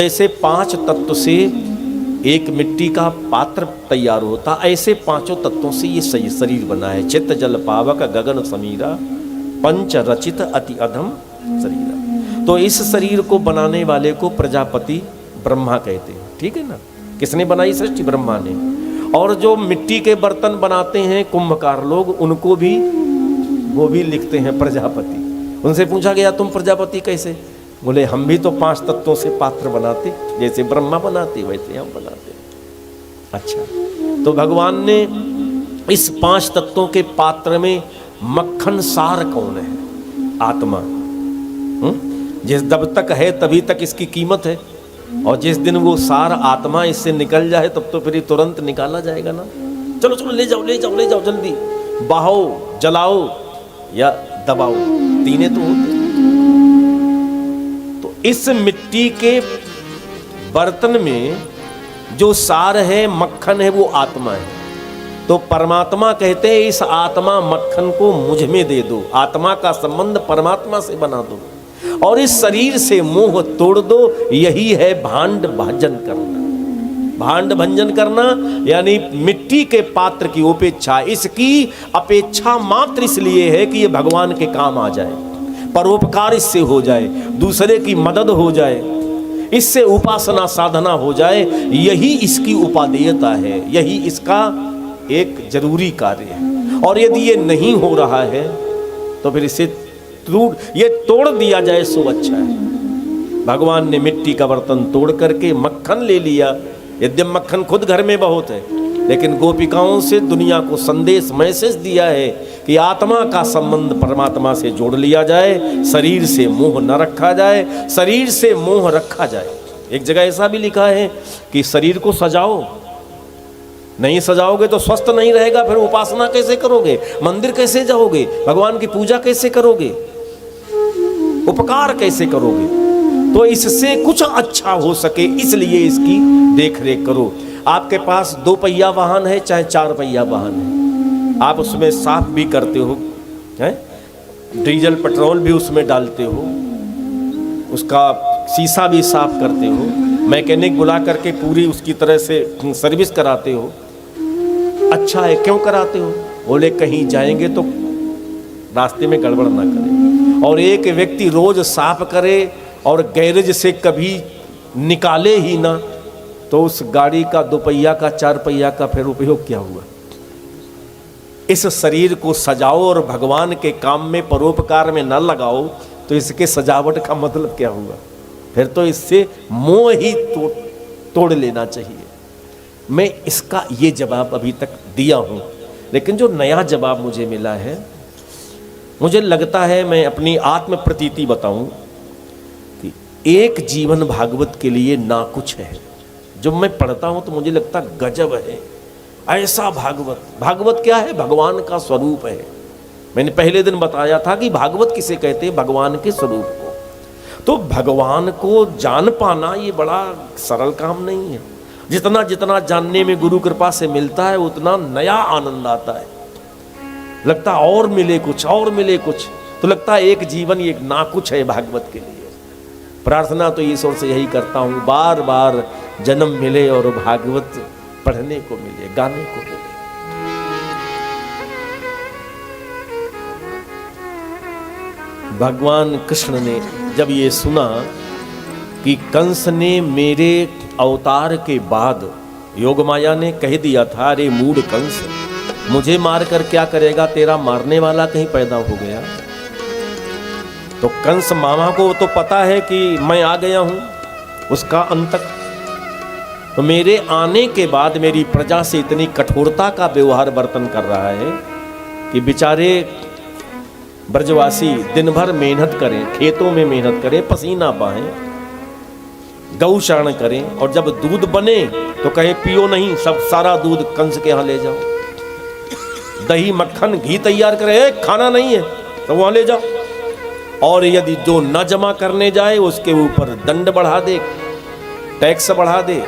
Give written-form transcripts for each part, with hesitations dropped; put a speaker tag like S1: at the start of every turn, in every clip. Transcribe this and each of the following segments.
S1: ऐसे 5 तत्व से एक मिट्टी का पात्र तैयार होता, ऐसे 5 तत्वों से ये सही शरीर बना है। चित्त जल पावक गगन समीरा पंच रचित अति अधम शरीर। तो इस शरीर को बनाने वाले को प्रजापति ब्रह्मा कहते हैं, ठीक है ना। किसने बनाई सृष्टि? ब्रह्मा ने। और जो मिट्टी के बर्तन बनाते हैं कुंभकार लोग, उनको भी वो भी लिखते हैं प्रजापति। उनसे पूछा गया तुम प्रजापति कैसे? बोले हम भी तो 5 तत्वों से पात्र बनाते, जैसे ब्रह्मा बनाते वैसे हम बनाते। अच्छा, तो भगवान ने इस 5 तत्वों के पात्र में मक्खन सार कौन है? आत्मा। जिस जब तक है तभी तक इसकी कीमत है, और जिस दिन वो सार आत्मा इससे निकल जाए तब तो फिर तुरंत निकाला जाएगा ना। चलो चलो ले जाओ ले जाओ ले जाओ जल्दी, बहाओ, जलाओ या दबाओ, तीने तो होते। तो इस मिट्टी के बर्तन में जो सार है, मक्खन है, वो आत्मा है। तो परमात्मा कहते हैं इस आत्मा मक्खन को मुझ में दे दो, आत्मा का संबंध परमात्मा से बना दो और इस शरीर से मोह तोड़ दो। यही है भांड भंजन करना। भांड भंजन करना यानी मिट्टी के पात्र की उपेक्षा। इसकी अपेक्षा मात्र इसलिए है कि ये भगवान के काम आ जाए, परोपकार इससे हो जाए, दूसरे की मदद हो जाए, इससे उपासना साधना हो जाए। यही इसकी उपादेयता है, यही इसका एक जरूरी कार्य है। और यदि ये नहीं हो रहा है तो फिर इसे ये तोड़ दिया जाए सो अच्छा है। भगवान ने मिट्टी का बर्तन तोड़ करके मक्खन ले लिया। यद्यप मक्खन खुद घर में बहुत है, लेकिन गोपिकाओं से दुनिया को संदेश मैसेज दिया है कि आत्मा का संबंध परमात्मा से जोड़ लिया जाए, शरीर से मोह न रखा जाए, शरीर से मोह रखा जाए। एक जगह ऐसा भी लिखा है कि शरीर को सजाओ, नहीं सजाओगे तो स्वस्थ नहीं रहेगा, फिर उपासना कैसे करोगे, मंदिर कैसे जाओगे, भगवान की पूजा कैसे करोगे, उपकार कैसे करोगे। तो इससे कुछ अच्छा हो सके इसलिए इसकी देख रेख करो। आपके पास 2 पहिया वाहन है चाहे 4 पहिया वाहन है, आप उसमें साफ भी करते हो, हैं? डीजल पेट्रोल भी उसमें डालते हो, उसका शीशा भी साफ करते हो, मैकेनिक बुला करके पूरी उसकी तरह से सर्विस कराते हो। अच्छा है, क्यों कराते हो? बोले कहीं जाएंगे तो रास्ते में गड़बड़ ना करें। और एक व्यक्ति रोज साफ करे और गैरेज से कभी निकाले ही ना, तो उस गाड़ी का 2 पहिया का 4 पहिया का फिर उपयोग क्या हुआ? इस शरीर को सजाओ और भगवान के काम में परोपकार में न लगाओ तो इसके सजावट का मतलब क्या हुआ? फिर तो इससे मोह ही तोड़ लेना चाहिए। मैं इसका ये जवाब अभी तक दिया हूं, लेकिन जो नया जवाब मुझे मिला है, मुझे लगता है मैं अपनी आत्म प्रतीति बताऊं कि एक जीवन भागवत के लिए ना कुछ है। जब मैं पढ़ता हूं तो मुझे लगता गजब है, ऐसा भागवत। भागवत क्या है? भगवान का स्वरूप है। मैंने पहले दिन बताया था कि भागवत किसे कहते हैं? भगवान के स्वरूप को। तो भगवान को जान पाना ये बड़ा सरल काम नहीं है। जितना जितना जानने में गुरु कृपा से मिलता है उतना नया आनंद आता है। लगता और मिले कुछ, और मिले कुछ। तो लगता है एक जीवन एक ना कुछ है भागवत के लिए। प्रार्थना तो ईश्वर से यही करता हूँ, बार बार जन्म मिले और भागवत पढ़ने को मिले, गाने को मिले। भगवान कृष्ण ने जब ये सुना कि कंस ने मेरे अवतार के बाद, योग माया ने कह दिया था, अरे मूढ़ कंस, मुझे मारकर क्या करेगा, तेरा मारने वाला कहीं पैदा हो गया। तो कंस मामा को तो पता है कि मैं आ गया हूं, उसका अंतक। तो मेरे आने के बाद मेरी प्रजा से इतनी कठोरता का व्यवहार बर्तन कर रहा है कि बेचारे ब्रजवासी दिन भर मेहनत करें, खेतों में मेहनत करें, पसीना बहाएं, गौशरण करें, और जब दूध बने तो कहे पियो नहीं, सब सारा दूध कंस के यहाँ ले जाओ। दही मक्खन घी तैयार करे, खाना नहीं है तो वहां ले जाओ। और यदि जो न जमा करने जाए उसके ऊपर दंड बढ़ा दे, टैक्स बढ़ा दे,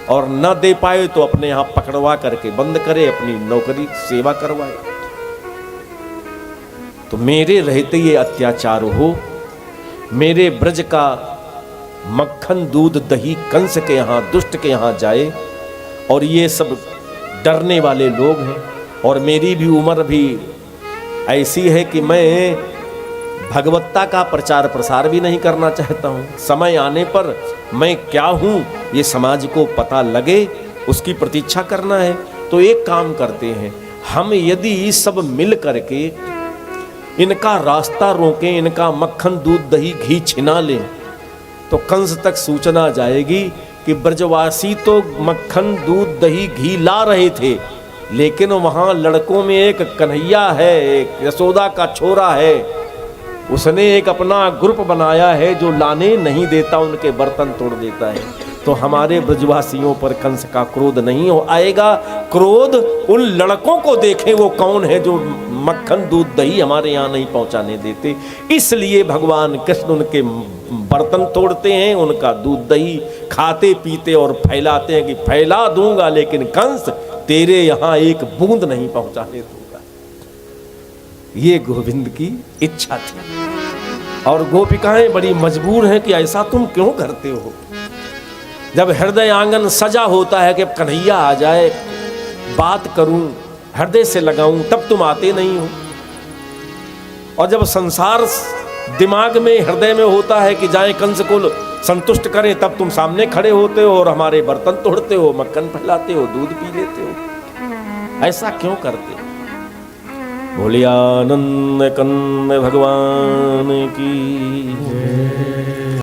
S1: और न दे पाए तो अपने यहां पकड़वा करके बंद करे, अपनी नौकरी सेवा करवाए। तो मेरे रहते ये अत्याचार हो, मेरे ब्रज का मक्खन दूध दही कंस के यहाँ, दुष्ट के यहाँ जाए, और ये सब डरने वाले लोग हैं। और मेरी भी उम्र भी ऐसी है कि मैं भगवत्ता का प्रचार प्रसार भी नहीं करना चाहता हूँ। समय आने पर मैं क्या हूँ ये समाज को पता लगे, उसकी प्रतीक्षा करना है। तो एक काम करते हैं, हम यदि सब मिल करके इनका रास्ता रोकें, इनका मक्खन दूध दही घी छिना लें, तो कंस तक सूचना जाएगी कि ब्रजवासी तो मक्खन दूध दही घी ला रहे थे, लेकिन वहाँ लड़कों में एक कन्हैया है, एक यशोदा का छोरा है, उसने एक अपना ग्रुप बनाया है जो लाने नहीं देता, उनके बर्तन तोड़ देता है। तो हमारे ब्रजवासियों पर कंस का क्रोध नहीं हो आएगा। क्रोध उन लड़कों को देखें वो कौन है जो मक्खन दूध दही हमारे यहाँ नहीं पहुँचाने देते। इसलिए भगवान कृष्ण उनके बर्तन तोड़ते हैं, उनका दूध दही खाते पीते और फैलाते हैं कि फैला दूंगा, लेकिन कंस तेरे यहाँ एक बूंद नहीं पहुँचाने दूंगा। ये गोविंद की इच्छा थी। और गोपिकाएं बड़ी मजबूर हैं कि ऐसा तुम क्यों करते हो। जब हृदय आंगन सजा होता है कि कन्हैया आ जाए, बात करूं, हृदय से लगाऊं, तब तुम आते नहीं हो। और जब संसार दिमाग में हृदय में होता है कि जाएं कंस को संतुष्ट करें, तब तुम सामने खड़े होते हो और हमारे बर्तन तोड़ते हो, मक्खन फैलाते हो, दूध पी लेते हो। ऐसा क्यों करते हो? बोलिए आनंद कंद भगवान की।